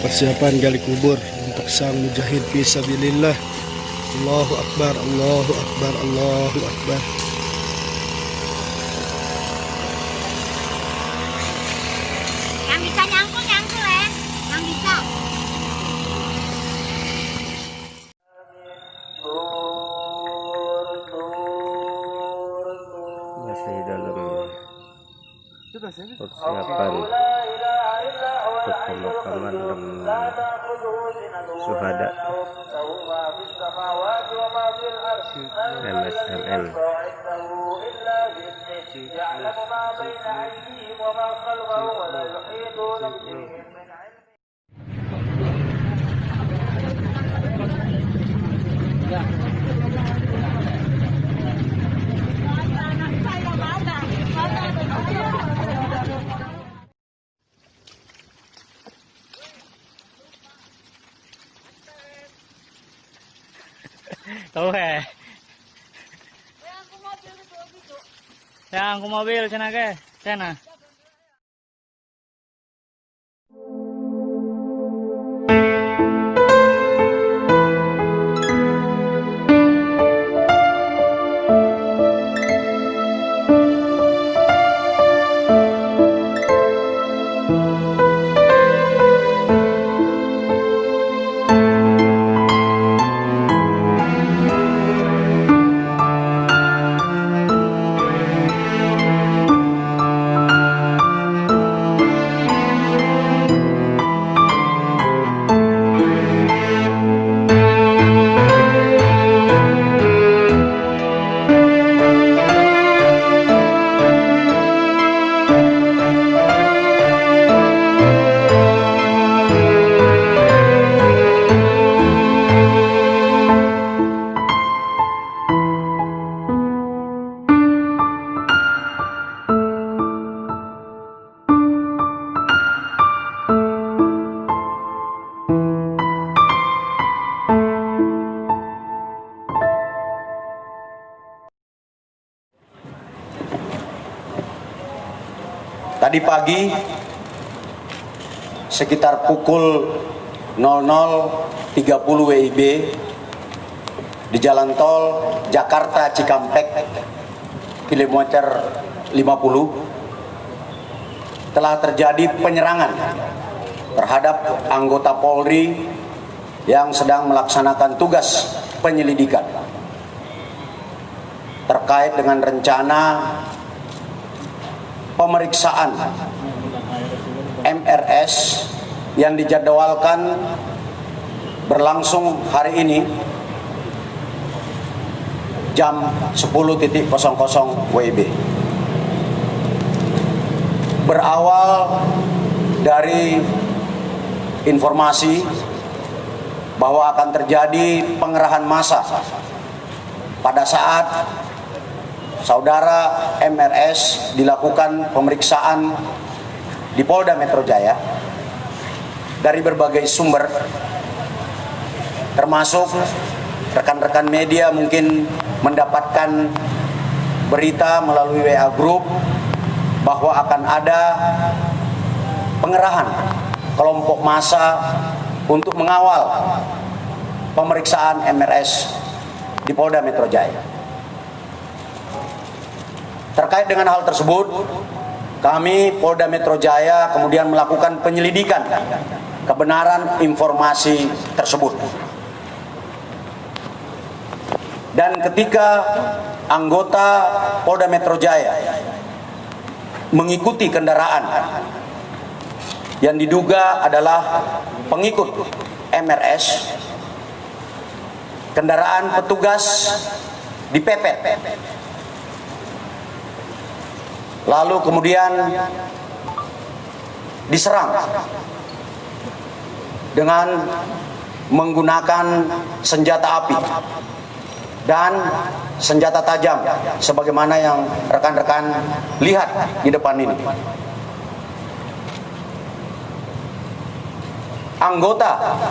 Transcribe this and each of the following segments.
persiapan gali kubur untuk sang mujahid fisabilillah. Allahu Akbar, Allahu Akbar, Allahu Akbar. Yang bisa nyangkul ya, yang bisa. Masih dalam persiapan untuk pemakaman syuhada MSMN. Tahu he? Yang aku mobil sana ke sana. Tadi pagi sekitar pukul 00.30 WIB di jalan tol Jakarta Cikampek kilometer 50 telah terjadi penyerangan terhadap anggota Polri yang sedang melaksanakan tugas penyelidikan terkait dengan rencana pemeriksaan MRS yang dijadwalkan berlangsung hari ini jam 10.00 WIB. Berawal dari informasi bahwa akan terjadi pengerahan massa pada saat saudara MRS dilakukan pemeriksaan di Polda Metro Jaya dari berbagai sumber, termasuk rekan-rekan media mungkin mendapatkan berita melalui WA Group bahwa akan ada pengerahan kelompok massa untuk mengawal pemeriksaan MRS di Polda Metro Jaya. Terkait dengan hal tersebut, kami Polda Metro Jaya kemudian melakukan penyelidikan kebenaran informasi tersebut. Dan ketika anggota Polda Metro Jaya mengikuti kendaraan yang diduga adalah pengikut MRS, kendaraan petugas dipepet. Lalu kemudian diserang dengan menggunakan senjata api dan senjata tajam sebagaimana yang rekan-rekan lihat di depan ini. Anggota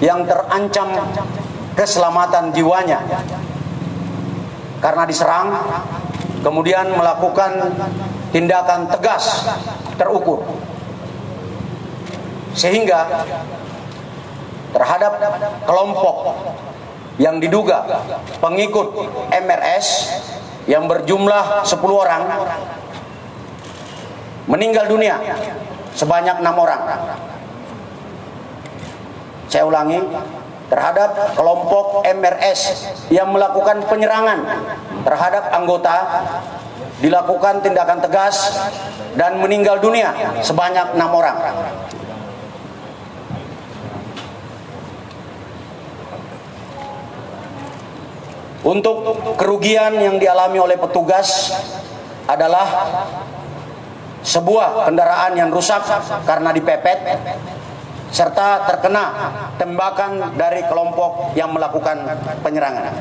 yang terancam keselamatan jiwanya karena diserang kemudian melakukan tindakan tegas terukur Sehingga terhadap kelompok yang diduga pengikut MRS yang berjumlah 10 orang meninggal dunia sebanyak 6 orang. Saya ulangi, terhadap kelompok MRS yang melakukan penyerangan terhadap anggota dilakukan tindakan tegas dan meninggal dunia sebanyak 6 orang. Untuk kerugian yang dialami oleh petugas adalah sebuah kendaraan yang rusak karena dipepet serta terkena tembakan dari kelompok yang melakukan penyerangan.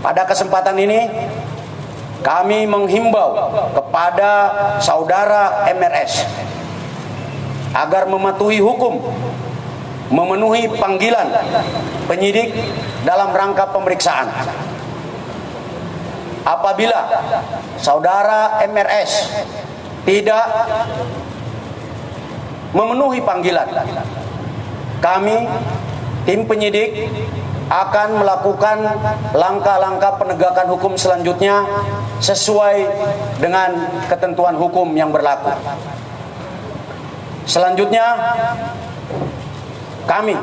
Pada kesempatan ini kami menghimbau kepada saudara MRS agar mematuhi hukum, memenuhi panggilan penyidik dalam rangka pemeriksaan. Apabila saudara MRS tidak memenuhi panggilan, kami tim penyidik akan melakukan langkah-langkah penegakan hukum selanjutnya sesuai dengan ketentuan hukum yang berlaku. Selanjutnya kami,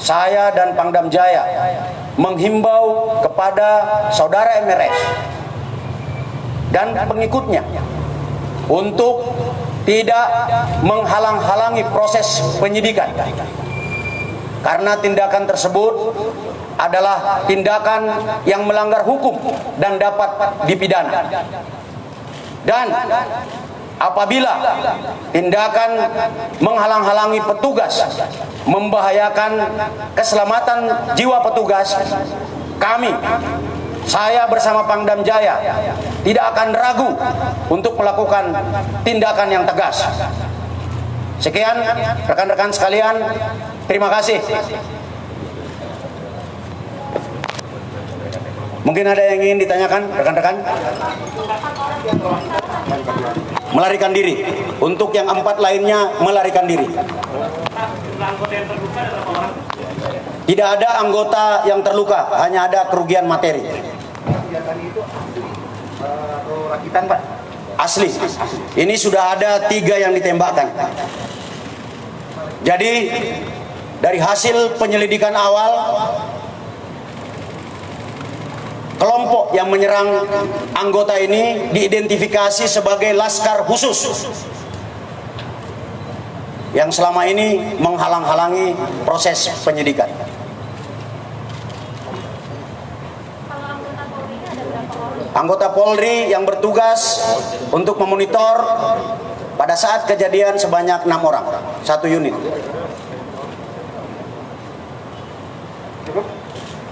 saya dan Pangdam Jaya menghimbau kepada saudara MRS dan pengikutnya untuk tidak menghalang-halangi proses penyidikan, karena tindakan tersebut adalah tindakan yang melanggar hukum dan dapat dipidana. Dan apabila tindakan menghalang-halangi petugas membahayakan keselamatan jiwa petugas, kami, saya bersama Pangdam Jaya tidak akan ragu untuk melakukan tindakan yang tegas. Sekian rekan-rekan sekalian, terima kasih. Mungkin ada yang ingin ditanyakan rekan-rekan? Melarikan diri. Untuk yang 4 lainnya melarikan diri. Tidak ada anggota yang terluka, hanya ada kerugian materi. Rakitan, Pak. Asli. Ini sudah ada 3 yang ditembakkan. Jadi dari hasil penyelidikan awal, kelompok yang menyerang anggota ini diidentifikasi sebagai Laskar Khusus yang selama ini menghalang-halangi proses penyidikan. Anggota Polri yang bertugas untuk memonitor pada saat kejadian sebanyak 6 orang, 1 unit.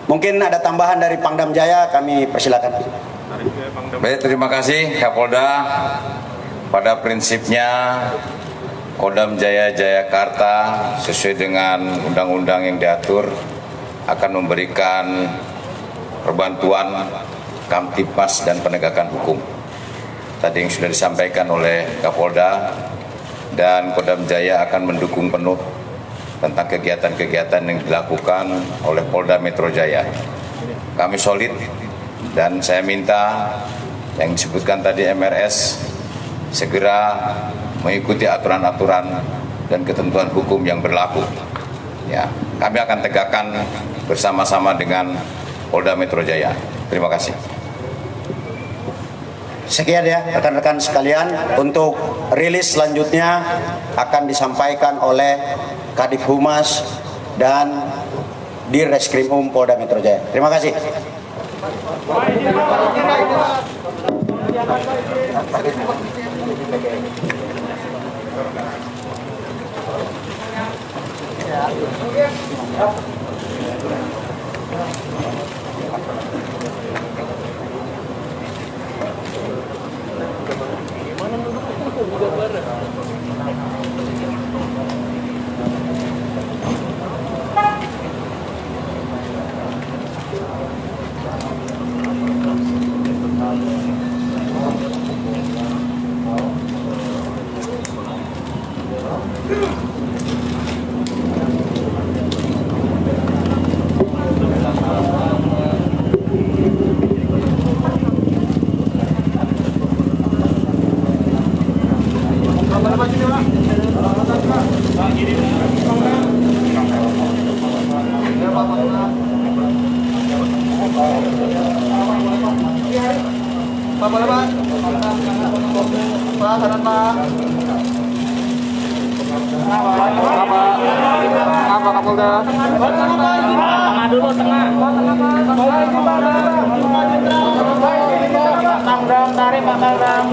Mungkin ada tambahan dari Pangdam Jaya, kami persilakan. Baik, terima kasih Kapolda. Pada prinsipnya Kodam Jaya Jayakarta sesuai dengan undang-undang yang diatur akan memberikan perbantuan Kamtibmas dan penegakan hukum. Tadi yang sudah disampaikan oleh Kapolda, dan Kodam Jaya akan mendukung penuh tentang kegiatan-kegiatan yang dilakukan oleh Polda Metro Jaya. Kami solid, dan saya minta yang disebutkan tadi MRS segera mengikuti aturan-aturan dan ketentuan hukum yang berlaku. Ya, kami akan tegakkan bersama-sama dengan Polda Metro Jaya. Terima kasih. Sekian ya rekan-rekan sekalian, untuk rilis selanjutnya akan disampaikan oleh Kadif Humas dan Dirreskrimum Polda Metro Jaya. Terima kasih. boleh Pak. Pak, kanan Pak. Apa Kapolda? Tengah dulu, tengah. Tangdang, tarik Pak Tangdang.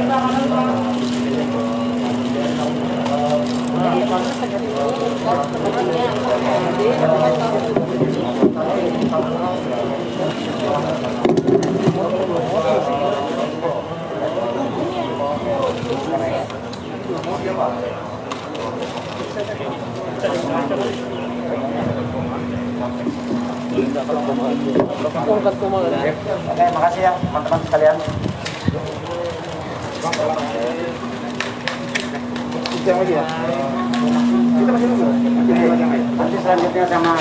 Oke, makasih ya teman-teman sekalian. Yang lagi ya. Kita masih nunggu. Nanti selanjutnya sama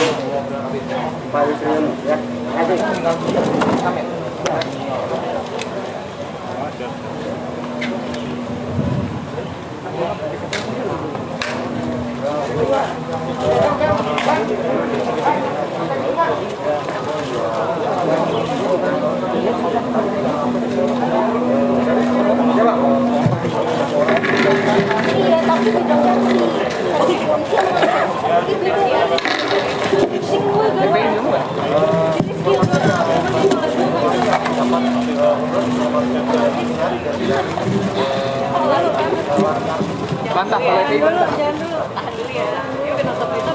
Pak Yusril ya. Iya, tapi tidak ngerti. Bantah kalau itu. Jangan dulu. Tahan dulu ya. Yuk kita nonton berita.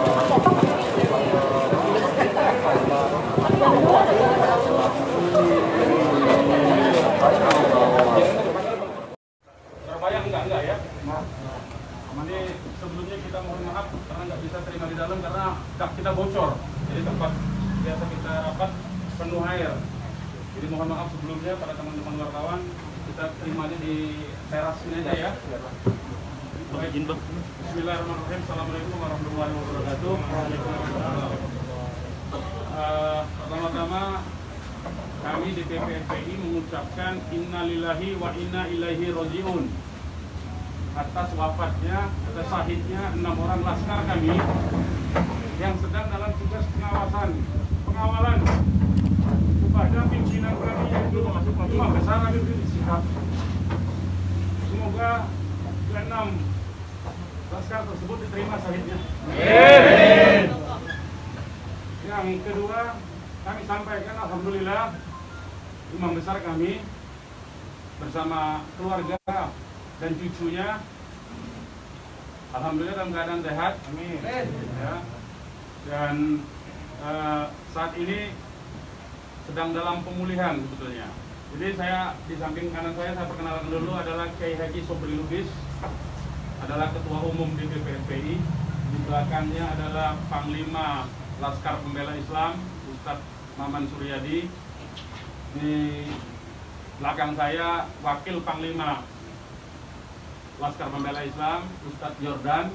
Surabaya enggak ya. Ini sebelumnya kita mohon maaf karena nggak bisa terima di dalam karena dak kita bocor. Jadi tempat biasa kita rapat penuh air. Jadi mohon maaf sebelumnya pada teman-teman wartawan, kita terimanya di teras ini aja ya. Bismillahirrahmanirrahim. Assalamualaikum warahmatullahi wabarakatuh. Pertama-tama kami di PPFPI mengucapkan innalillahi wa inna ilaihi rajiun atas wafatnya atau syahidnya 6 orang laskar kami yang sedang dalam tugas pengawalan kepada pimpinan kami yaitu Imam Besar Habib Rizik Syihab. Semoga ke-6 laskar tersebut diterima syahidnya. Amin. Yang kedua, kami sampaikan alhamdulillah Imam Besar kami bersama keluarga dan cucunya alhamdulillah dalam keadaan sehat. Amin. Ya. Dan saat ini sedang dalam pemulihan sebetulnya. Jadi saya di samping kanan saya perkenalkan dulu adalah Kiai Haji Sobri Lubis, adalah Ketua Umum DPPFPI. Di belakangnya adalah Panglima Laskar Pembela Islam Ustadz Maman Suryadi. Di belakang saya Wakil Panglima Laskar Pembela Islam Ustadz Jordan,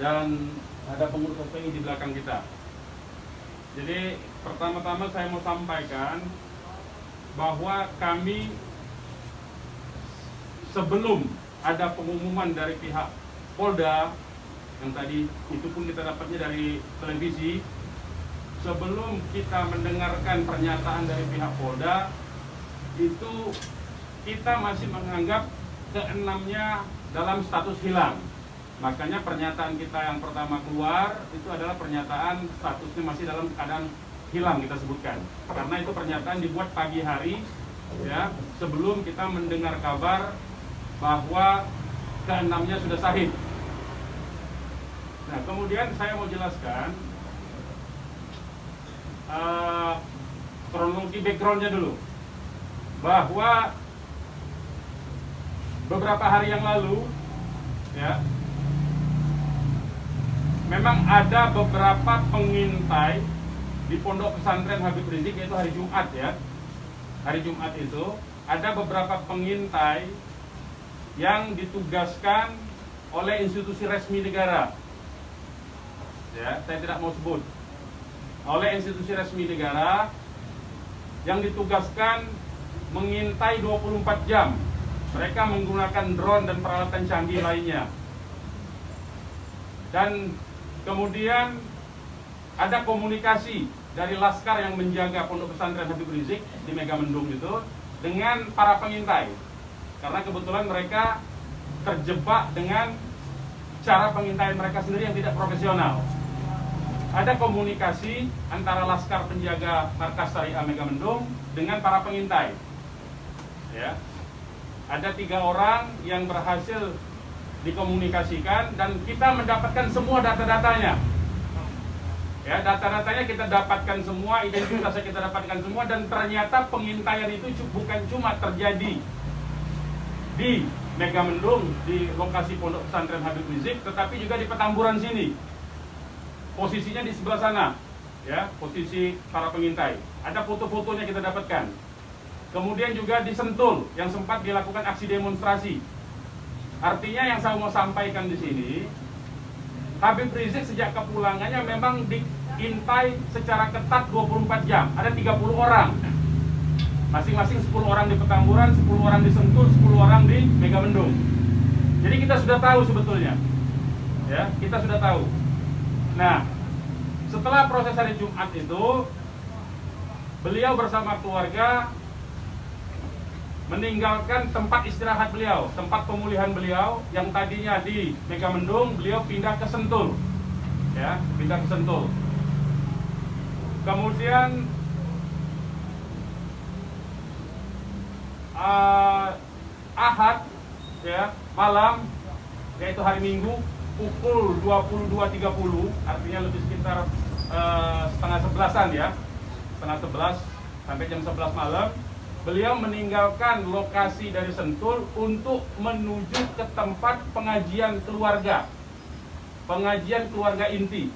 dan ada pengurus FPI di belakang kita. Jadi pertama-tama saya mau sampaikan bahwa kami sebelum ada pengumuman dari pihak Polda, yang tadi itu pun kita dapatnya dari televisi, sebelum kita mendengarkan pernyataan dari pihak Polda, itu kita masih menganggap ke-6-nya dalam status hilang. Makanya pernyataan kita yang pertama keluar itu adalah pernyataan statusnya masih dalam keadaan hilang kita sebutkan. Karena itu pernyataan dibuat pagi hari ya, sebelum kita mendengar kabar bahwa ke-6-nya sudah syahid. Nah, kemudian saya mau jelaskan kronologi backgroundnya dulu, bahwa beberapa hari yang lalu ya, memang ada beberapa pengintai di Pondok Pesantren Habib Rizik, yaitu hari Jumat ya. Hari Jumat itu ada beberapa pengintai yang ditugaskan oleh institusi resmi negara. Ya, saya tidak mau sebut. Oleh institusi resmi negara yang ditugaskan mengintai 24 jam. Mereka menggunakan drone dan peralatan canggih lainnya. Dan kemudian ada komunikasi dari laskar yang menjaga Pondok Pesantren Habib Rizik di Megamendung itu dengan para pengintai. Karena kebetulan mereka terjebak dengan cara pengintaian mereka sendiri yang tidak profesional. Ada komunikasi antara laskar penjaga markas Syariah Megamendung dengan para pengintai. Ya. Ada 3 orang yang berhasil dikomunikasikan dan kita mendapatkan semua data-datanya. Ya, data-datanya kita dapatkan semua, identitasnya kita dapatkan semua, dan ternyata pengintaian itu bukan cuma terjadi di Megamendung, di lokasi Pondok Pesantren Habib Rizik, tetapi juga di Petamburan sini. Posisinya di sebelah sana, ya, posisi para pengintai. Ada foto-fotonya kita dapatkan. Kemudian juga di Sentul yang sempat dilakukan aksi demonstrasi. Artinya yang saya mau sampaikan di sini, Habib Rizik sejak kepulangannya memang diintai secara ketat 24 jam. Ada 30 orang. Masing-masing 10 orang di Petamburan, 10 orang di Sentul, 10 orang di Megamendung. Jadi kita sudah tahu sebetulnya. Ya, kita sudah tahu. Nah, setelah proses hari Jumat itu, beliau bersama keluarga meninggalkan tempat istirahat beliau, tempat pemulihan beliau yang tadinya di Megamendung, beliau pindah ke Sentul, ya, pindah ke Sentul. Kemudian Ahad, ya, malam, yaitu hari Minggu, pukul 22.30, artinya lebih sekitar setengah 11-an ya, setengah 11 sampai jam 11 malam. Beliau meninggalkan lokasi dari Sentul untuk menuju ke tempat pengajian keluarga. Pengajian keluarga inti.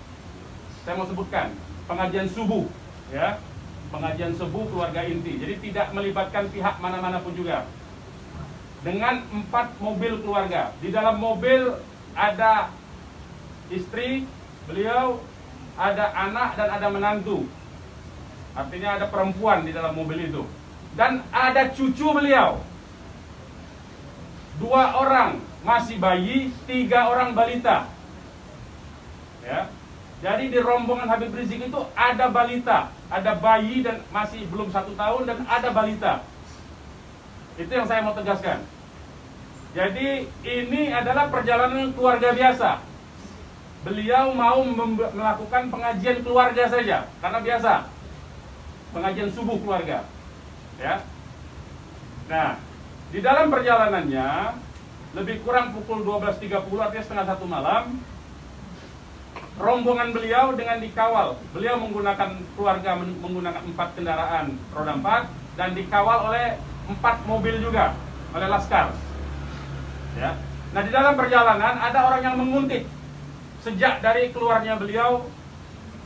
Saya mau sebutkan, pengajian subuh, ya. Pengajian subuh keluarga inti. Jadi tidak melibatkan pihak mana-mana pun juga. Dengan 4 mobil keluarga. Di dalam mobil ada istri beliau, ada anak dan ada menantu. Artinya ada perempuan di dalam mobil itu. Dan ada cucu beliau. 2 orang masih bayi, 3 orang balita. Ya. Jadi di rombongan Habib Rizik itu ada balita, ada bayi dan masih belum 1 tahun, dan ada balita. Itu yang saya mau tegaskan. Jadi ini adalah perjalanan keluarga biasa. Beliau mau melakukan pengajian keluarga saja, karena biasa pengajian subuh keluarga. Ya. Nah, di dalam perjalanannya lebih kurang pukul 12.30, artinya setengah 1 malam, rombongan beliau dengan dikawal. Beliau menggunakan keluarga menggunakan 4 kendaraan roda 4 dan dikawal oleh 4 mobil juga oleh laskar. Ya. Nah, di dalam perjalanan ada orang yang menguntit sejak dari keluarnya beliau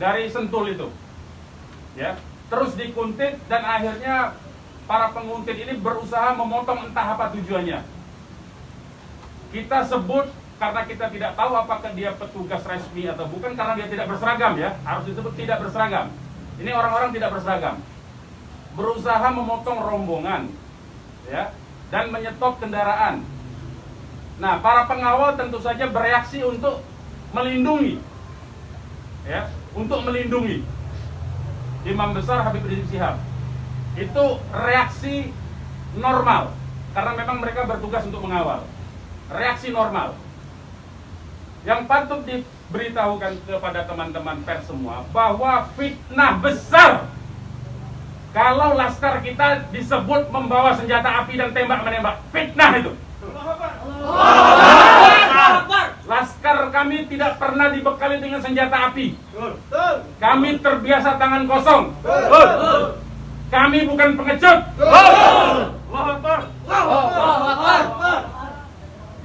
dari Sentul itu. Ya, terus dikuntit dan akhirnya para penguntit ini berusaha memotong, entah apa tujuannya. Kita sebut karena kita tidak tahu apakah dia petugas resmi atau bukan, karena dia tidak berseragam, ya. Harus disebut tidak berseragam. Ini orang-orang tidak berseragam. Berusaha memotong rombongan, ya, dan menyetop kendaraan. Nah, para pengawal tentu saja bereaksi untuk melindungi, ya, untuk melindungi Imam Besar Habib Rizik Syihab. Itu reaksi normal, karena memang mereka bertugas untuk mengawal. Reaksi normal. Yang patut diberitahukan kepada teman-teman pers semua, bahwa fitnah besar kalau laskar kita disebut membawa senjata api dan tembak-menembak. Fitnah itu. Laskar kami tidak pernah dibekali dengan senjata api. Kami terbiasa tangan kosong. Kami bukan pengecut.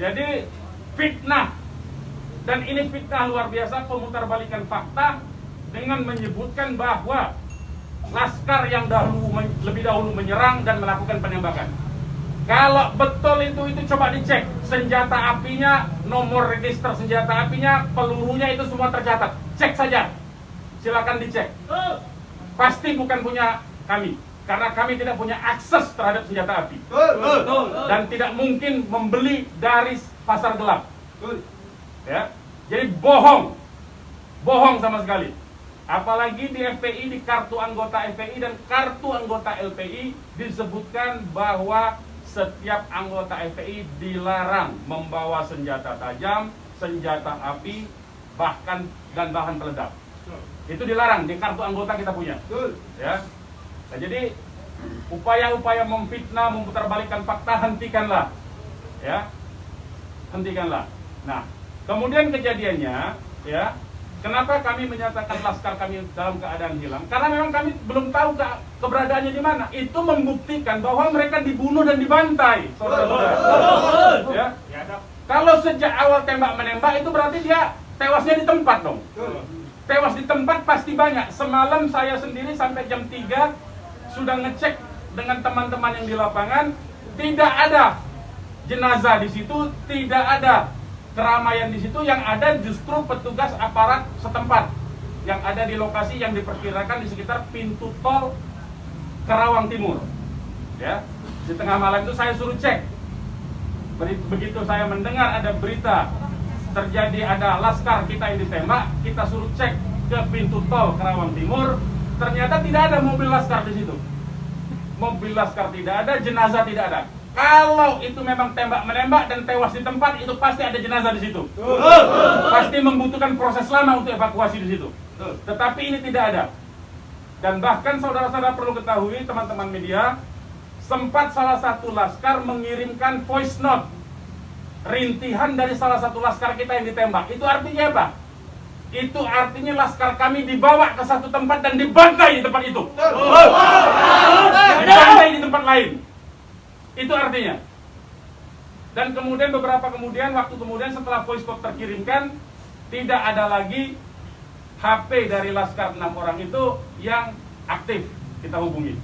Jadi fitnah, dan ini fitnah luar biasa, pemutarbalikan fakta dengan menyebutkan bahwa laskar yang lebih dahulu menyerang dan melakukan penembakan. Kalau betul itu coba dicek senjata apinya, nomor register senjata apinya, pelurunya itu semua tercatat. Cek saja, silakan dicek. Pasti bukan punya kami, karena kami tidak punya akses terhadap senjata api. Dan tidak mungkin membeli dari pasar gelap. Ya, jadi bohong sama sekali. Apalagi di FPI, di kartu anggota FPI dan kartu anggota LPI disebutkan bahwa setiap anggota FPI dilarang membawa senjata tajam, senjata api, bahkan dan bahan peledak. Itu dilarang di kartu anggota kita punya. Ya. Nah, jadi upaya-upaya memfitnah, memutarbalikkan fakta hentikanlah. Ya. Hentikanlah. Nah, kemudian kejadiannya, ya, kenapa kami menyatakan laskar kami dalam keadaan hilang? Karena memang kami belum tahu keberadaannya di mana. Itu membuktikan bahwa mereka dibunuh dan dibantai, saudara-saudara. Ya. Kalau sejak awal tembak menembak itu berarti dia tewasnya di tempat dong. Tewas di tempat pasti banyak. Semalam saya sendiri sampai jam 3 sudah ngecek dengan teman-teman yang di lapangan, tidak ada jenazah di situ, tidak ada keramaian di situ. Yang ada justru petugas aparat setempat yang ada di lokasi yang diperkirakan di sekitar pintu tol Kerawang Timur. Ya, di tengah malam itu saya suruh cek. Begitu saya mendengar ada berita terjadi ada laskar kita yang ditembak, kita suruh cek ke pintu tol Kerawang Timur. Ternyata tidak ada mobil laskar di situ. Mobil laskar tidak ada, jenazah tidak ada. Kalau itu memang tembak menembak dan tewas di tempat, itu pasti ada jenazah di situ. Pasti membutuhkan proses lama untuk evakuasi di situ. Tetapi ini tidak ada. Dan bahkan saudara-saudara perlu ketahui, teman-teman media, sempat salah satu laskar mengirimkan voice note rintihan dari salah satu laskar kita yang ditembak. Itu artinya apa? Itu artinya laskar kami dibawa ke satu tempat dan dibantai di tempat itu. Dibantai di tempat lain. Itu artinya. Dan kemudian waktu kemudian setelah voice note terkirimkan, tidak ada lagi HP dari laskar 6 orang itu yang aktif kita hubungi.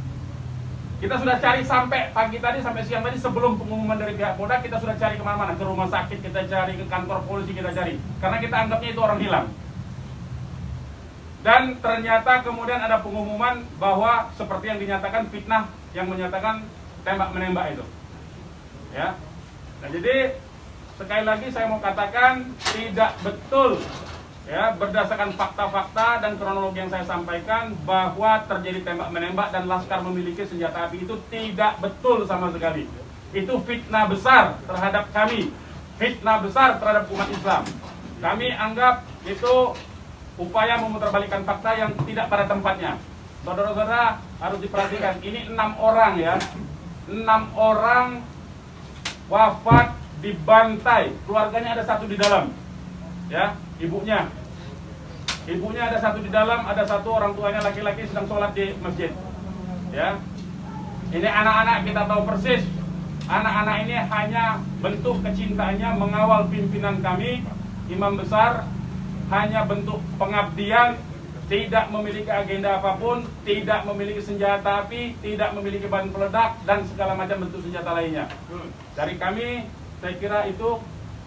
Kita sudah cari sampai pagi tadi, sampai siang tadi sebelum pengumuman dari pihak Polda, kita sudah cari kemana-mana, ke rumah sakit kita cari, ke kantor polisi kita cari, karena kita anggapnya itu orang hilang. Dan ternyata kemudian ada pengumuman bahwa seperti yang dinyatakan fitnah, yang menyatakan tembak menembak itu. Ya. Nah, jadi sekali lagi saya mau katakan tidak betul. Ya, berdasarkan fakta-fakta dan kronologi yang saya sampaikan bahwa terjadi tembak menembak dan laskar memiliki senjata api itu tidak betul sama sekali. Itu fitnah besar terhadap kami, fitnah besar terhadap umat Islam. Kami anggap itu upaya memutarbalikkan fakta yang tidak pada tempatnya. Saudara-saudara harus diperhatikan, ini 6 orang ya, 6 orang wafat dibantai, keluarganya ada 1 di dalam. Ya, ibunya ada 1 di dalam, ada 1 orang tuanya laki-laki sedang sholat di masjid. Ya, ini anak-anak kita tahu persis. Anak-anak ini hanya bentuk kecintaannya mengawal pimpinan kami, imam besar, hanya bentuk pengabdian, tidak memiliki agenda apapun, tidak memiliki senjata api, tidak memiliki bahan peledak dan segala macam bentuk senjata lainnya. Dari kami, saya kira itu.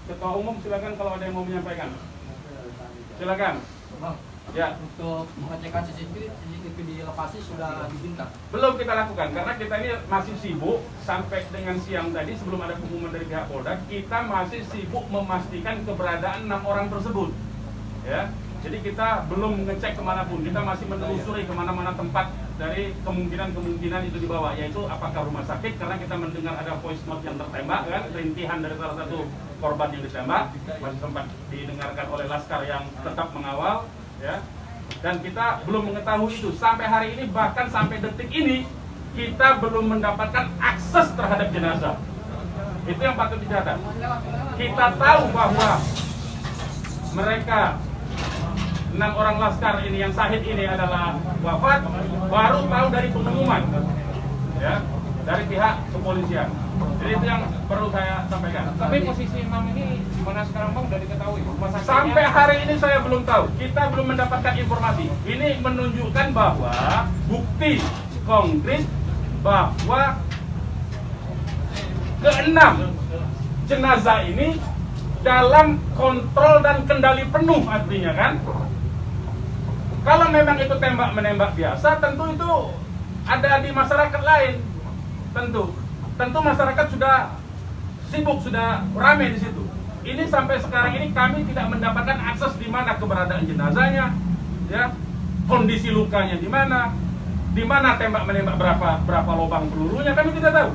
Ketua Umum silakan kalau ada yang mau menyampaikan. Silakan. Ya. Untuk pengecekan CCTV di lokasi sudah diminta? Belum kita lakukan karena kita ini masih sibuk sampai dengan siang tadi sebelum ada pengumuman dari pihak Polda, kita masih sibuk memastikan keberadaan 6 orang tersebut. Ya. Jadi kita belum ngecek kemanapun, kita masih menelusuri kemana-mana tempat dari kemungkinan itu dibawa, yaitu apakah rumah sakit, karena kita mendengar ada voice note yang tertembak kan, rintihan dari salah satu korban yang ditembak, masih sempat didengarkan oleh laskar yang tetap mengawal, ya. Dan kita belum mengetahui itu sampai hari ini, bahkan sampai detik ini kita belum mendapatkan akses terhadap jenazah. Itu yang patut dicatat. Kita tahu bahwa mereka 6 orang laskar ini yang syahid ini adalah wafat, baru tahu dari pengumuman, ya, dari pihak kepolisian. Jadi itu yang perlu saya sampaikan. Tapi posisi imam ini di mana sekarang Bang, sudah diketahui? Sampai hari ini saya belum tahu. Kita belum mendapatkan informasi. Ini menunjukkan bahwa bukti konkret bahwa ke-6 jenazah ini dalam kontrol dan kendali penuh, artinya kan. Kalau memang itu tembak menembak biasa, tentu itu ada di masyarakat lain. Tentu masyarakat sudah sibuk, sudah ramai di situ. Ini sampai sekarang ini kami tidak mendapatkan akses di mana keberadaan jenazahnya, ya. kondisi lukanya di mana tembak menembak berapa lubang pelurunya, kami tidak tahu.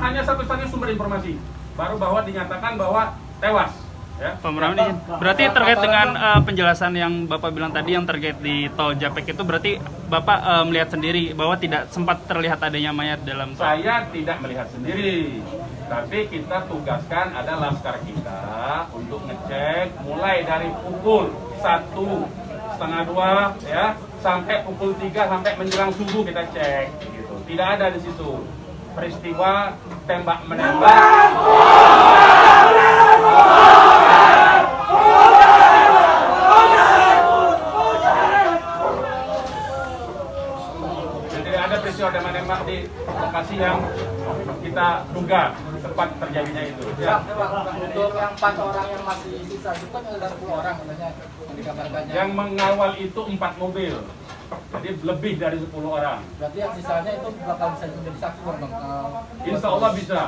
Hanya satu-satunya sumber informasi baru bahwa dinyatakan bahwa tewas. Ya. Pak Murami, berarti terkait dengan penjelasan yang Bapak bilang tadi yang terkait di Tol Japek itu berarti Bapak melihat sendiri bahwa tidak sempat terlihat adanya mayat dalam tol? Saya tidak melihat sendiri, tapi kita tugaskan ada laskar kita untuk ngecek mulai dari pukul 1:30 ya sampai pukul 3 sampai menjelang subuh kita cek gitu. Tidak ada di situ peristiwa tembak menembak. Peristiwa tembak-menembak di lokasi yang kita duga tempat terjadinya itu. Ya. Untuk yang 4 orang yang masih sisa itu kan ada 10 orang katanya yang dikabarkannya. Yang mengawal itu 4 mobil, jadi lebih dari 10 orang. Berarti yang sisanya itu bakal bisa menjadi saksi bang? Insya Allah bisa,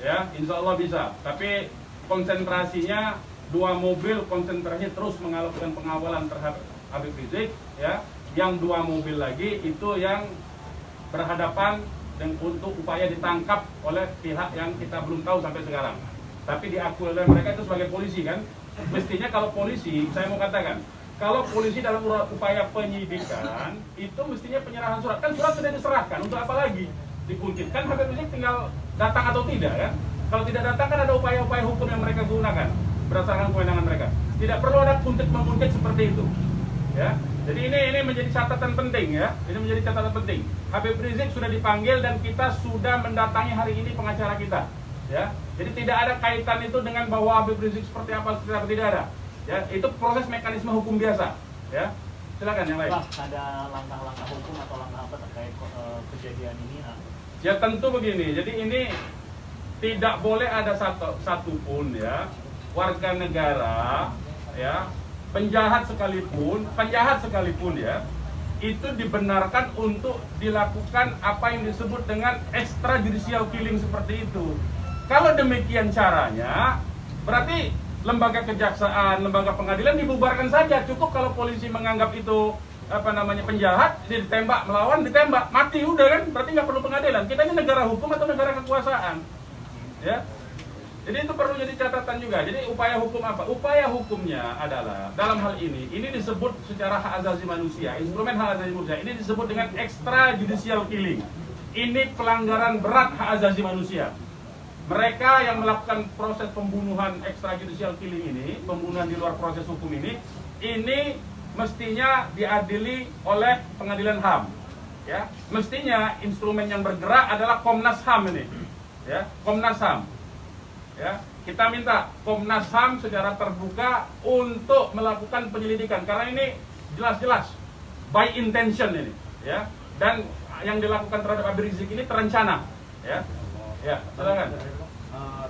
ya, Insya Allah bisa. Tapi konsentrasinya 2 mobil konsentrasinya terus melakukan pengawalan terhadap Habib Rizik, ya. Yang 2 mobil lagi itu yang berhadapan dan untuk upaya ditangkap oleh pihak yang kita belum tahu sampai sekarang. Tapi diakui oleh mereka itu sebagai polisi kan. Mestinya kalau polisi, saya mau katakan, kalau polisi dalam upaya penyidikan itu mestinya penyerahan surat. Kan surat sudah diserahkan, untuk apa lagi dikuntit? Kan Habib Rizik tinggal datang atau tidak kan. Kalau tidak datang kan ada upaya-upaya hukum yang mereka gunakan berdasarkan kewenangan mereka. Tidak perlu ada kuntit-menguntit seperti itu. Ya. Jadi ini menjadi catatan penting ya. Ini menjadi catatan penting. Habib Rizik sudah dipanggil dan kita sudah mendatangi hari ini pengacara kita. Ya. Jadi tidak ada kaitan itu dengan bahwa Habib Rizik seperti apa, tidak ada. Ya, itu proses mekanisme hukum biasa. Ya. Silakan yang lain. Pak, ada langkah-langkah hukum atau langkah apa terkait kejadian ini? Ya tentu begini. Jadi ini tidak boleh ada satupun ya warga negara ya penjahat sekalipun ya itu dibenarkan untuk dilakukan apa yang disebut dengan extrajudicial killing seperti itu. Kalau demikian caranya, berarti lembaga kejaksaan, lembaga pengadilan dibubarkan saja. Cukup kalau polisi menganggap itu penjahat, ditembak, melawan, ditembak, mati udah kan, berarti nggak perlu pengadilan. Kita ini negara hukum atau negara kekuasaan, ya. Jadi itu perlu jadi catatan juga. Jadi upaya hukum apa? Upaya hukumnya adalah dalam hal ini disebut secara hak asasi manusia, instrumen hak asasi manusia. Ini disebut dengan extrajudicial killing. Ini pelanggaran berat hak asasi manusia. Mereka yang melakukan proses pembunuhan extrajudicial killing ini, pembunuhan di luar proses hukum ini mestinya diadili oleh pengadilan HAM. Ya, mestinya instrumen yang bergerak adalah Komnas HAM ini. Ya, Komnas HAM. Ya, kita minta Komnas HAM secara terbuka untuk melakukan penyelidikan karena ini jelas-jelas by intention ini, ya. Dan yang dilakukan terhadap Habib Rizik ini terencana, ya. Ya, silakan.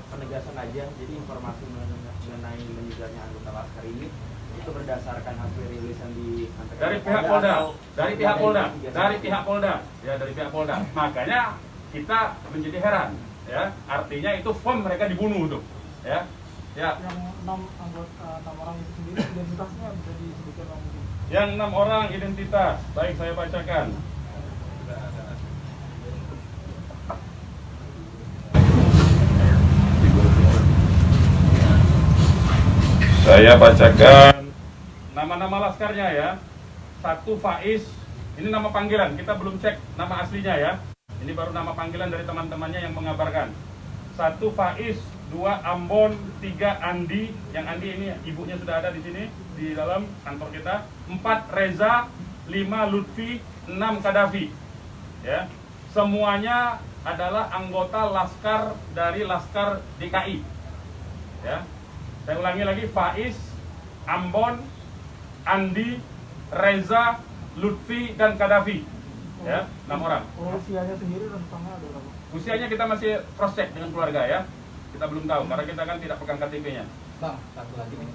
Penegasan aja, jadi informasi mengenai meninggalnya anggota laskar ini itu berdasarkan hasil rilisan di dari pihak Polda. Makanya kita menjadi heran. Ya, artinya itu firm mereka dibunuh tuh, ya. Ya. Yang 6 orang itu sendiri identitasnya bisa disebutkan mungkin. Yang 6 orang identitas, baik saya bacakan. Saya bacakan nama-nama laskarnya ya. 1 Faiz, ini nama panggilan, kita belum cek nama aslinya ya. Ini baru nama panggilan dari teman-temannya yang mengabarkan. 1 Faiz, 2 Ambon, 3 Andi. Yang Andi ini ibunya sudah ada di sini di dalam kantor kita. 4 Reza, 5 Lutfi, 6 Kadafi. Ya. Semuanya adalah anggota laskar dari Laskar DKI. Ya. Saya ulangi lagi, Faiz, Ambon, Andi, Reza, Lutfi dan Kadafi. Ya, 6 orang. Usianya sendiri rentangnya ada berapa? Usianya kita masih cross check dengan keluarga ya. Kita belum tahu karena kita kan tidak pegang KTP-nya. Bang, satu lagi nih.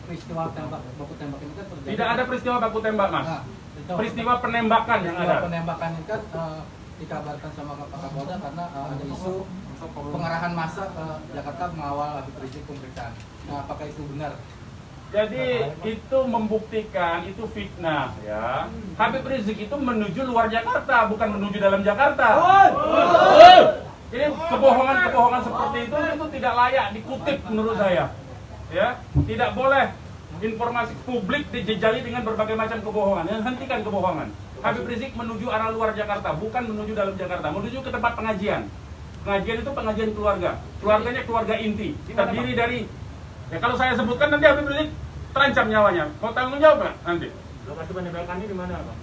Peristiwa baku tembak ini kan terjadi. Tidak ada peristiwa baku tembak, Mas. Nah, peristiwa penembakan yang ada. Penembakan ini kan dikabarkan sama Pak Kapolda karena ada isu pengarahan massa ke Jakarta mengawal Habib Rizik pemeriksaan. Nah, apakah itu benar? Jadi itu membuktikan itu fitnah ya. Habib Rizik itu menuju luar Jakarta, bukan menuju dalam Jakarta. Jadi kebohongan-kebohongan seperti itu tidak layak dikutip menurut saya. Ya, tidak boleh informasi publik dijejali dengan berbagai macam kebohongan. Hentikan kebohongan. Habib Rizik menuju arah luar Jakarta, bukan menuju dalam Jakarta, menuju ke tempat pengajian. Pengajian itu pengajian keluarga. Keluarganya keluarga inti. Terdiri dari ya kalau saya sebutkan nanti Habib Rizik terancam nyawanya. Mau tanggung jawab nggak nanti? Lokasi penembakannya di mana, Pak?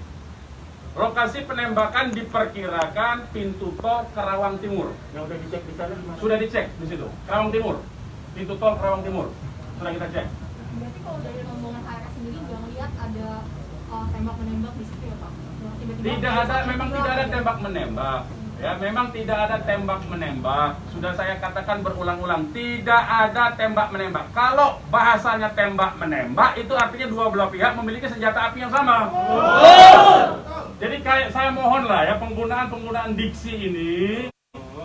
Lokasi penembakan diperkirakan pintu tol Kerawang Timur. Yang udah dicek di sana gimana? Sudah dicek di situ. Kerawang Timur. Pintu tol Kerawang Timur. Sudah kita cek. Berarti kalau dari rombongan HRS sendiri nggak melihat ada tembak menembak di situ ya Pak? Tiba-tiba Tidak ada, memang tidak ada tembak menembak. Ya, memang tidak ada tembak menembak. Sudah saya katakan berulang-ulang, tidak ada tembak menembak. Kalau bahasanya tembak menembak, itu artinya dua belah pihak memiliki senjata api yang sama. Jadi kayak saya mohon lah ya, penggunaan diksi ini,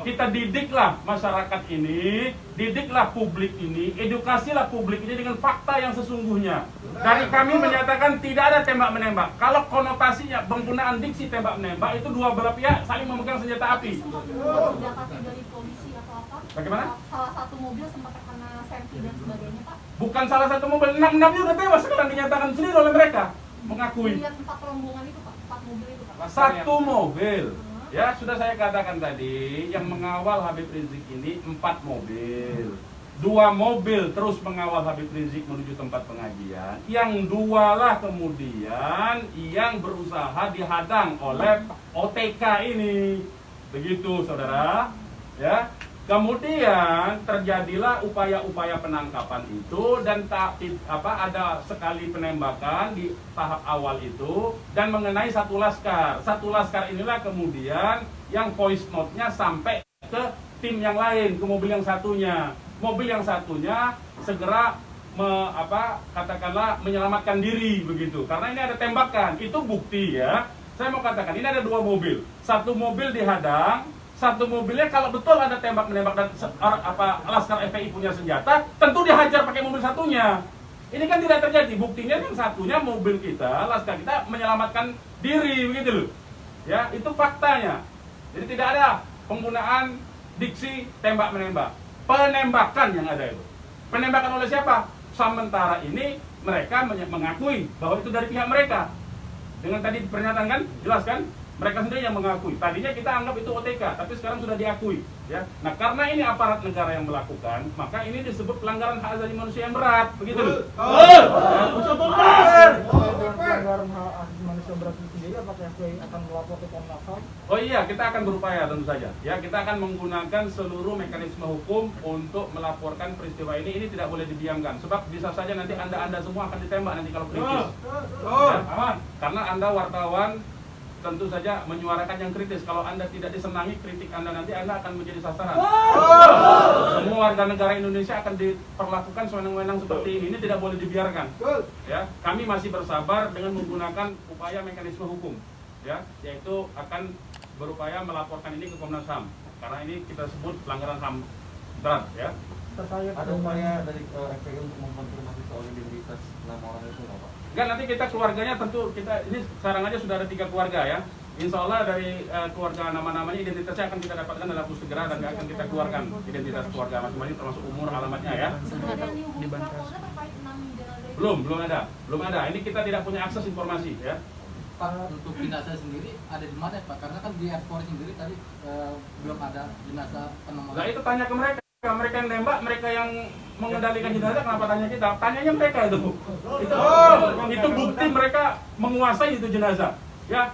kita didiklah masyarakat ini, didiklah publik ini, edukasilah publik ini dengan fakta yang sesungguhnya. Dari kami menyatakan tidak ada tembak menembak. Kalau konotasinya penggunaan diksi tembak menembak itu dua belah pihak saling memegang senjata api. didapati dari polisi atau apa? Bagaimana? Salah satu mobil sempat terkena serpi dan sebagainya Pak. Bukan salah satu mobil, 6-6-nya udah tewas sekarang dinyatakan sendiri oleh mereka. Mengakui. Lihat 4 rombongan itu Pak, 4 mobil itu Pak. Satu mobil. Ya, sudah saya katakan tadi, yang mengawal Habib Rizik ini 4 mobil. 2 mobil terus mengawal Habib Rizik menuju tempat pengajian. Yang 2 lah kemudian yang berusaha dihadang oleh OTK ini. Begitu, saudara. Ya. Kemudian terjadilah upaya-upaya penangkapan itu dan ada sekali penembakan di tahap awal itu dan mengenai satu laskar. Satu laskar inilah kemudian yang voice note-nya sampai ke tim yang lain, ke mobil yang satunya. Mobil yang satunya segera katakanlah menyelamatkan diri begitu. Karena ini ada tembakan, itu bukti ya. Saya mau katakan ini ada 2 mobil. Satu mobil dihadang, satu mobilnya kalau betul ada tembak menembak dan laskar FPI punya senjata, tentu dihajar pakai mobil satunya. Ini kan tidak terjadi. Buktinya yang satunya mobil kita, laskar kita menyelamatkan diri begitu loh. Ya, itu faktanya. Jadi tidak ada penggunaan diksi tembak menembak. Penembakan yang ada itu. Penembakan oleh siapa? Sementara ini mereka mengakui bahwa itu dari pihak mereka. Dengan tadi pernyataan kan, jelas kan? Mereka sendiri yang mengakui. Tadinya kita anggap itu OTK, tapi sekarang sudah diakui. Ya. Nah, karena ini aparat negara yang melakukan, maka ini disebut pelanggaran hak asasi manusia yang berat, begitu loh. Pelanggaran hak asasi manusia berat itu sendiri, apakah FPI akan melapor ke Komnas HAM? Oh iya, kita akan berupaya tentu saja. Ya, kita akan menggunakan seluruh mekanisme hukum untuk melaporkan peristiwa ini. Ini tidak boleh didiamkan, sebab bisa saja nanti anda semua akan ditembak nanti kalau kritis. Ya, karena anda wartawan tentu saja menyuarakan yang kritis. Kalau Anda tidak disenangi kritik Anda, nanti Anda akan menjadi sasaran. Semua warga negara Indonesia akan diperlakukan sewenang-wenang seperti ini. Ini tidak boleh dibiarkan. Ya, kami masih bersabar dengan menggunakan upaya mekanisme hukum. Ya, yaitu akan berupaya melaporkan ini ke Komnas HAM. Karena ini kita sebut pelanggaran HAM berat. Ya. Terkait Ada upaya dari FPI untuk mengkonfirmasi soal identitas 6 orang itu, Pak? Enggak, nanti kita keluarganya tentu ini sekarang aja sudah ada 3 keluarga ya. Insya Allah dari keluarga nama-namanya identitasnya akan kita dapatkan dalam waktu segera dan akan kita keluarkan identitas keluarga masing-masing termasuk umur, alamatnya ya. Sudah ada yang dihubungkan Kapolda terkait 6 jenazah itu? Belum ada. Ini kita tidak punya akses informasi ya. Pak, untuk jenazah sendiri ada di mana Pak? Karena kan di airport sendiri tadi belum ada jenazah penemuan. Nah itu tanya ke mereka. Mereka yang nembak, mereka yang mengendalikan jenazah, kenapa tanya kita? Tanyanya mereka itu. Itu bukti mereka menguasai itu jenazah. Ya.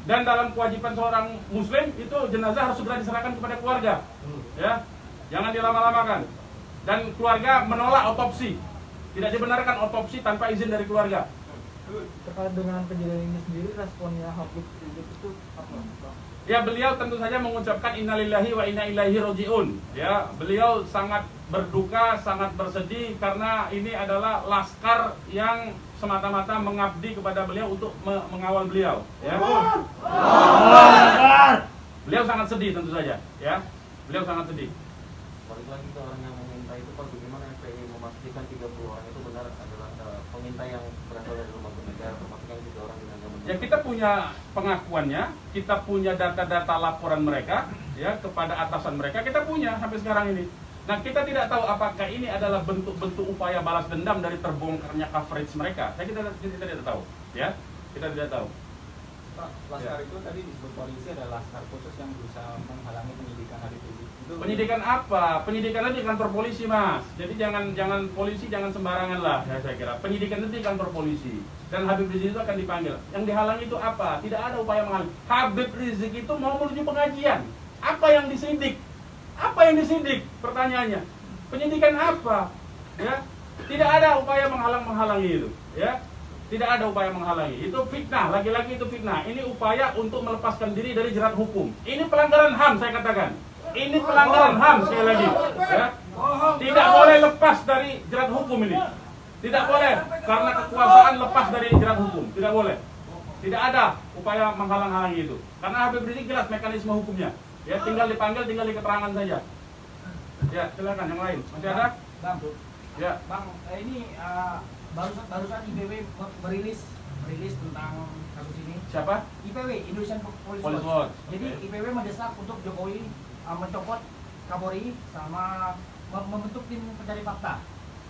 Dan dalam kewajiban seorang muslim itu jenazah harus segera diserahkan kepada keluarga. Ya. Jangan dilama-lamakan. Dan keluarga menolak otopsi. Tidak dibenarkan otopsi tanpa izin dari keluarga. Terkait dengan kejadian ini sendiri, responnya Habib Rizik itu apa? Ya, beliau tentu saja mengucapkan innalillahi wa inna ilaihi rajiun. Ya, beliau sangat berduka, sangat bersedih karena ini adalah laskar yang semata-mata mengabdi kepada beliau untuk mengawal beliau. Ya. Beliau sangat sedih tentu saja. Ya, beliau sangat sedih. balik lagi ke orang yang meminta itu Pak, bagaimana FPI memastikan 30 orang itu benar adalah peminta yang berasal dari lembaga negara, termasuk yang 3 orang di lembaga negara? Ya, kita punya pengakuannya, kita punya data-data laporan mereka ya kepada atasan mereka, kita punya sampai sekarang ini. Nah, kita tidak tahu apakah ini adalah bentuk-bentuk upaya balas dendam dari terbongkarnya coverage mereka. Kita tidak tahu, ya. Kita tidak tahu. Pak, laskar itu tadi disebut polisi adalah laskar khusus yang berusaha menghalangi penyidikan Habib Rizik. Penyidikan apa? Penyidikan itu di kantor polisi, Mas. Jadi jangan polisi jangan sembarangan lah, ya, saya kira. Penyidikan itu di kantor polisi. Dan Habib Rizik itu akan dipanggil. Yang dihalangi itu apa? Tidak ada upaya menghalangi. Habib Rizik itu mau menuju pengajian. Apa yang disidik? Apa yang disidik? Pertanyaannya. Penyidikan apa? Ya. Tidak ada upaya menghalangi itu, ya. Tidak ada upaya menghalangi. Itu fitnah, lagi-lagi itu fitnah. Ini upaya untuk melepaskan diri dari jerat hukum. Ini pelanggaran HAM, saya katakan. Ini pelanggaran HAM sekali lagi, ya. Tidak boleh lepas dari jerat hukum ini. Tidak boleh karena kekuasaan lepas dari jerat hukum. Tidak boleh. Tidak ada upaya menghalang-halangi itu. Karena Habib Rizik jelas mekanisme hukumnya. Ya, tinggal dipanggil, tinggal diketerangan saja. Ya, silakan yang lain. Masih ada? Bang, ya. Bang, ini barusan IPW merilis tentang kasus ini. Siapa? IPW, Indonesian Police Watch. Watch. Jadi Okay. IPW mendesak untuk Jokowi mencopot Kapolri sama membentuk tim pencari fakta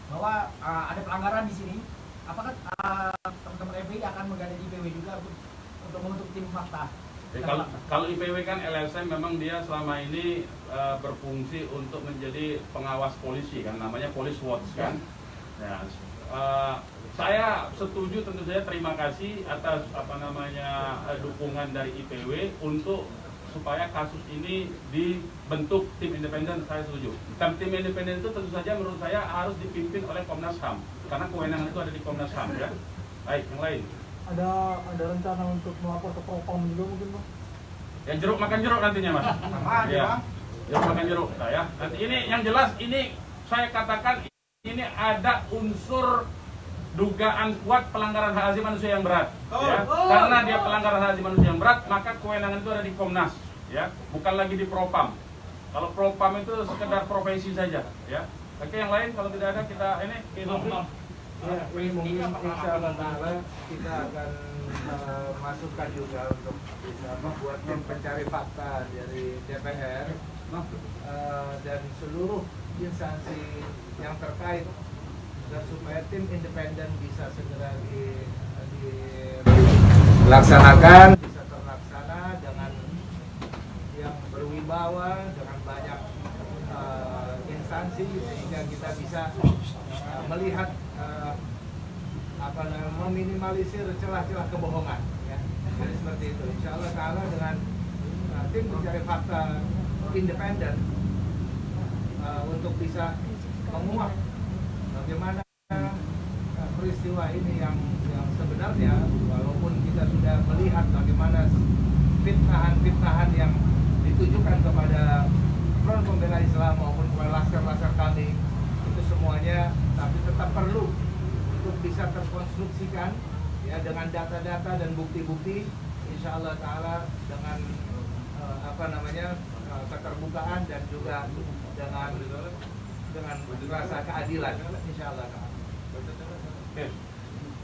bahwa ada pelanggaran di sini. Apakah teman-teman FPI akan menggandeng IPW juga untuk membentuk tim fakta? Ya, kalau IPW kan LSM memang dia selama ini berfungsi untuk menjadi pengawas polisi kan, namanya Police Watch kan. Ya, saya setuju, tentu saja terima kasih atas dukungan dari IPW untuk supaya kasus ini dibentuk tim independen. Saya setuju. Dan tim independen itu tentu saja menurut saya harus dipimpin oleh Komnas HAM karena kewenangan itu ada di Komnas HAM, ya. Baik, yang lain. Ada rencana untuk melapor ke Propam juga mungkin, Pak? Ya, jeruk makan jeruk nantinya, Mas. Ya. Jeruk makan jeruk, nah, ya. Nanti ini yang jelas ini saya katakan ini ada unsur dugaan kuat pelanggaran hak asasi manusia yang berat, ya. Karena dia pelanggaran hak asasi manusia yang berat, maka kewenangan itu ada di Komnas, ya, bukan lagi di Propam. Kalau Propam itu sekedar profesi saja, ya. Oke, yang lain kalau tidak ada kita ini Ya, ini mungkin insya Allah ta'ala kita akan masukkan juga untuk bisa membuat tim pencari fakta dari DPR dan seluruh instansi yang terkait, dan supaya tim independen bisa segera dilaksanakan, bisa terlaksana dengan yang berwibawa, dengan banyak instansi, sehingga kita bisa melihat meminimalisir celah-celah kebohongan, ya. Jadi seperti itu. Insya Allah ta'ala dengan tim mencari fakta independen untuk bisa menguak bagaimana peristiwa ini yang sebenarnya, walaupun kita sudah melihat bagaimana fitnahan-fitnahan yang ditujukan kepada Front Pembela Islam maupun kepada laskar-laskar kami, itu semuanya, tapi tetap perlu untuk bisa terkonstruksikan, ya, dengan data-data dan bukti-bukti, insya Allah ta'ala dengan keterbukaan dan juga dengan rasa keadilan, insya Allah ta'ala. Oke.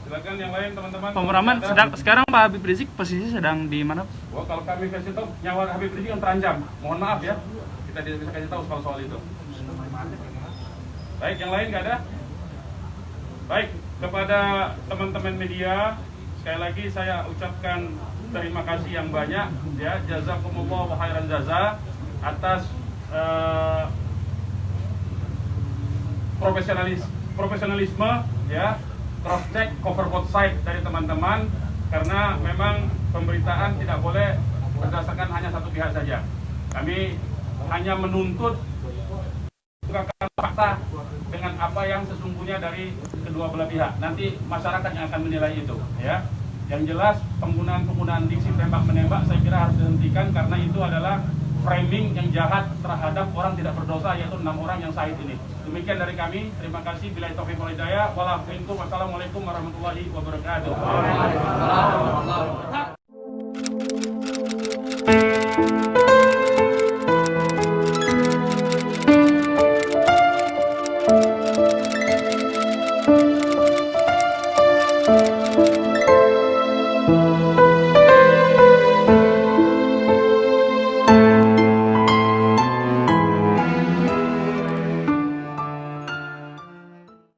Silakan yang lain teman-teman. Pak Muraman, sekarang Pak Habib Rizik posisi sedang di mana? Wah, kalau kami kasih tahu nyawa Habib Rizik yang terancam. Mohon maaf ya, kita tidak bisa kasih tahu soal itu. Baik, yang lain nggak ada? Baik, kepada teman-teman media, sekali lagi saya ucapkan terima kasih yang banyak, ya, jazakumullah wa khairan jaza atas profesionalisme, ya, cross check, cover both side dari teman-teman, karena memang pemberitaan tidak boleh berdasarkan hanya satu pihak saja. Kami hanya menuntut fakta dengan apa yang sesungguhnya dari kedua belah pihak. Nanti masyarakat yang akan menilai itu, ya. Yang jelas penggunaan diksi tembak menembak saya kira harus dihentikan, karena itu adalah framing yang jahat terhadap orang tidak berdosa, yaitu 6 orang yang syahid ini. Demikian dari kami. Terima kasih. Billahi taufiq wal hidayah. Wassalamualaikum warahmatullahi wabarakatuh. wabarakatuh.